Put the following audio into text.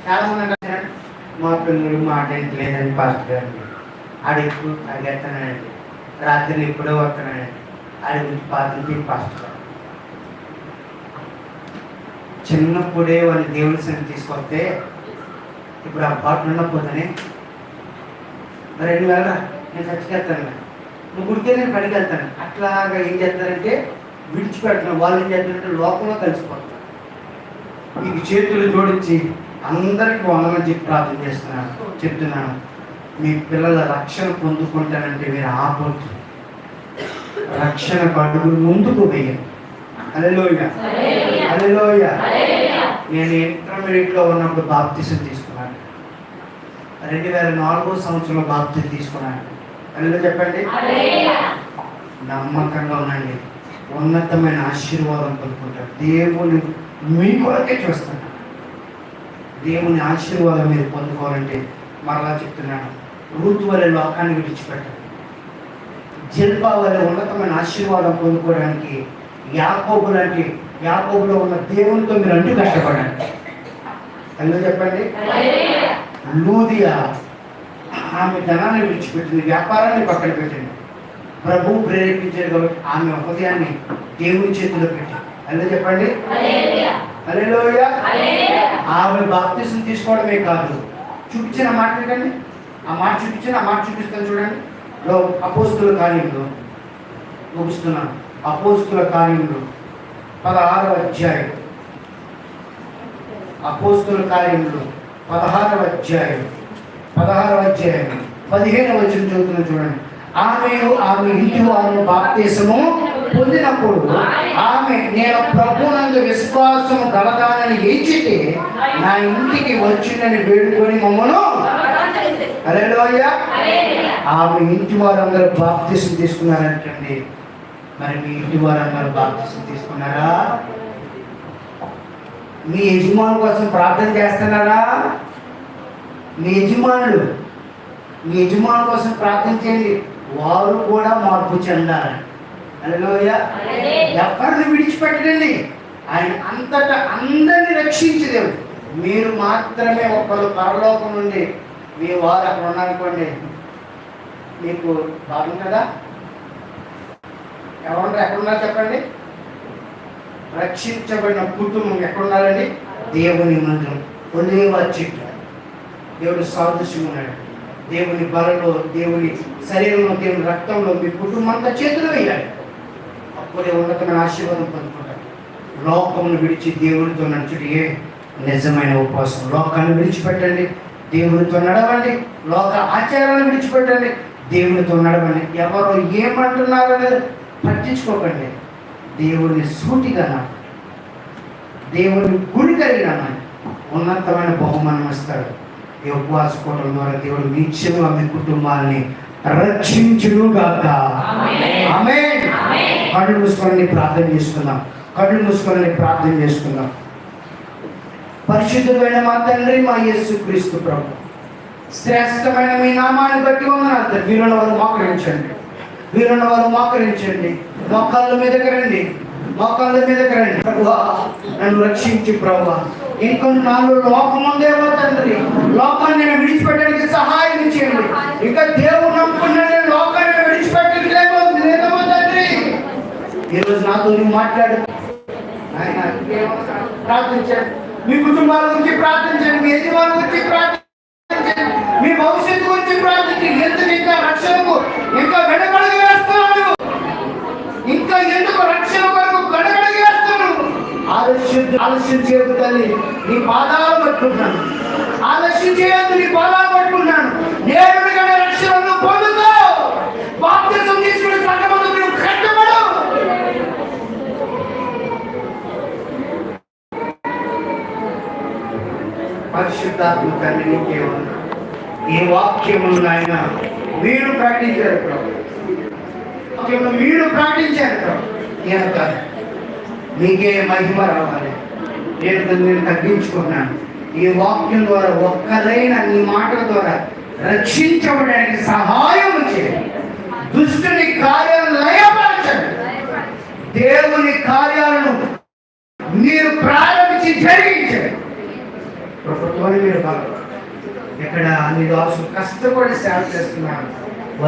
చాలా మంది అంటారు మా పిల్లలు మాట ఏంటి లేదని పాస్టర్ గారు అడిగి అడిగేస్తానండి, రాత్రి ఎప్పుడో వస్తున్నానండి అడిగి పాత్ర పాస్టర్ గారు. చిన్నప్పుడే వాళ్ళు దేవుని సన్ని తీసుకొస్తే ఇప్పుడు ఆ పాటలు ఉండకపోతేనే మరి 2 వేల నేను చచ్చికెళ్తాను, నువ్వు గుడికే నేను పడికి వెళ్తాను. అట్లాగా ఏం చేస్తారంటే విడిచిపెడతాను. వాళ్ళు ఏం చేస్తారంటే లోకంలో కలిసిపోతారు. మీకు చేతులు జోడించి అందరికీ వందనని చెప్పి ప్రార్థన చెప్తున్నాను. మీ పిల్లల రక్షణ పొందుకుంటానంటే మీరు ఆపొద్దు, రక్షణ అడుగులు ముందుకు వేయండి. హల్లెలూయా హల్లెలూయా. నేను ఇంటర్మీడియట్లో ఉన్నప్పుడు బాప్తిసం తీసుకున్నాను. 2004 సంవత్సరంలో బాప్తిసం తీసుకున్నాను. హల్లెలూయా చెప్పండి. నమ్మకంగా ఉండండి, ఉన్నతమైన ఆశీర్వాదం పొందుకుంటారు. దేవుని మీ కొరకే చూస్తున్నాను. దేవుని ఆశీర్వాదం మీరు పొందుకోవాలంటే మరలా చెప్తున్నాను, రూతు వలె లోకాన్ని విడిచిపెట్టండి. జిల్పా వలె ఉన్నతమైన ఆశీర్వాదం పొందుకోవడానికి యాకోబులో ఉన్న దేవునితో మీరు అంటూ కష్టపడండి. హల్లెలూయా చెప్పండి. లూదియా ఆమె ధనాన్ని విడిచిపెట్టింది, వ్యాపారాన్ని పక్కన పెట్టింది. ప్రభువు ప్రేరేపించారు కాబట్టి ఆమె హృదయాన్ని దేవుని చేతిలో పెట్టింది. హల్లెలూయా చెప్పండి. హల్లెలూయా. ఆమె బాప్తిసం తీసుకోవడమే కాదు, చూపించిన మాట ఏంటండి, ఆ మాట చూపిస్తాను చూడండి. అపోస్తుల కార్యంలో ముగిస్తున్నాను. అపోస్తుల కార్యంలో 16వ అధ్యాయం, అపోస్తుల కార్యంలో 16వ అధ్యాయం 15వ వచనం చదువుతున్నాను చూడండి. ఆమె ఇంటి వారు బాప్తిసము పొందినప్పుడు ఆమె, నేను ప్రభునందు విశ్వాసం గలదానని ఎంచితే నా ఇంటికి వచ్చిందని వేడుకొని మమ్మను. హల్లెలూయా. ఆమె ఇంటి వారందరూ బాప్తిసం తీసుకున్నారంటండి. మరి మీ ఇంటి వారందరూ బాప్తిసం తీసుకున్నారా? మీ యజమానుల కోసం ప్రార్థన చేస్తున్నారా? మీ యజమానుల కోసం ప్రార్థన చేయండి, వారు కూడా మార్పు చెందాలి. హల్లెలూయా. ఎవరిని విడిచిపెట్టండి, ఆయన అంతటా అందరినీ రక్షించి దేవుడు. మీరు మాత్రమే ఒకరు పరలోకం నుండి మీ వారు అక్కడ ఉన్నారనుకోండి, మీకు బాగుంది కదా. ఎక్కడున్నారు చెప్పండి? రక్షించబడిన కుటుంబం ఎక్కడున్నారండి? దేవుని మందిరం, ఒలీవ చెట్టు. దేవుడు సాదృశ్యం ఉన్నాడు. దేవుని బలలో, దేవుని శరీరంలో, దేవుని రక్తంలో మీ కుటుంబం అంతా చేతులు వేయాలి. అప్పుడే ఉన్నతమైన ఆశీర్వాదం పొందుకుంటారు. లోకమును విడిచి దేవునితో నడుచుటే నిజమైన ఉపవాసం. లోకాన్ని విడిచిపెట్టండి, దేవునితో నడవండి. లోక ఆచారాలను విడిచిపెట్టండి, దేవునితో నడవండి. ఎవరో ఏమంటున్నారో పట్టించుకోకండి. దేవుని సూటిగా, దేవుని గుడి కలిగిన ఉన్నతమైన బహుమానం ఇస్తాడు. ఈ ఉపవాస కోటల ద్వారా దేవుడు నిత్యంగా మీ కుటుంబాన్ని రక్షించుగాక. ఆమేన్. కళ్ళు మూసుకొని ప్రార్థన చేసుకుందాం. పరిశుద్ధమైన మా తండ్రి, మా యేసుక్రీస్తు ప్రభు, శ్రేష్టమైన మీ నామాన్ని బట్టి వందనాలు. వీరున్న వారు మోకరించండి. మోకాళ్ళ మీదకి రండి. ప్రభువా, నన్ను రక్షించి ప్రభువా. ఇంకొన్ని నాలుగు లోకముందేమో తండ్రి, లోకాన్ని నేను విడిచిపెట్టడానికి సహాయం చేయండి. ఇంకా దేవుడు నమ్ముకున్నానే లోకాన్ని విడిచిపెట్టలేమో లేదేమో తండ్రి. ఈరోజు నాతో నువ్వు మాట్లాడు. ఆయన ప్రార్థించండి, మీ కుటుంబాల గురించి ప్రార్థించండి, మీ యజమానుల గురించి ప్రార్థించండి, మీ భవిష్యత్తు గురించి ప్రార్థించండి. ఎందుకు ఇంకా రక్షణకు ఇంకా వెనకడుగు వేస్తున్నాడు? ఇంకా ఎందుకు రక్షణ కొరకు గడగడగి వేస్తున్నాడు? ఆలస్యం చేయొద్దు తల్లి, నీ పాదాలు పట్టుకుంటున్నాను. ఆలస్యం చేయొద్దు, నీ పాదాలు పట్టుకుంటున్నాను. నేరుగానే రక్షణను పొందుకో. బాప్తిసం తీసుకుని సంఘములో నువ్వు కట్టబడు. పరిశుద్ధాత్మ తండ్రి నీకే ఉన్నా. ఈ వాక్యములు ఆయన మీరు ప్రకటించారు ప్రభు, మీరు ప్రకటించారు ప్రభు. మీకే మహిమ రావాలి. నేను తగ్గించుకున్నాను. ఈ వాక్యం ద్వారా ఒక్కరైనా నీ మాటల ద్వారా రక్షించబడడానికి సహాయం చేయండి. దుష్టుని కార్యాలను లయపరచండి. దేవుని కార్యాలను మీరు ప్రారంభించి జరిగించండి. ప్రభుత్వాన్ని మీరు బలం ఇక్కడ నీ దాసులు కష్టపడి సేవ చేస్తున్నారు.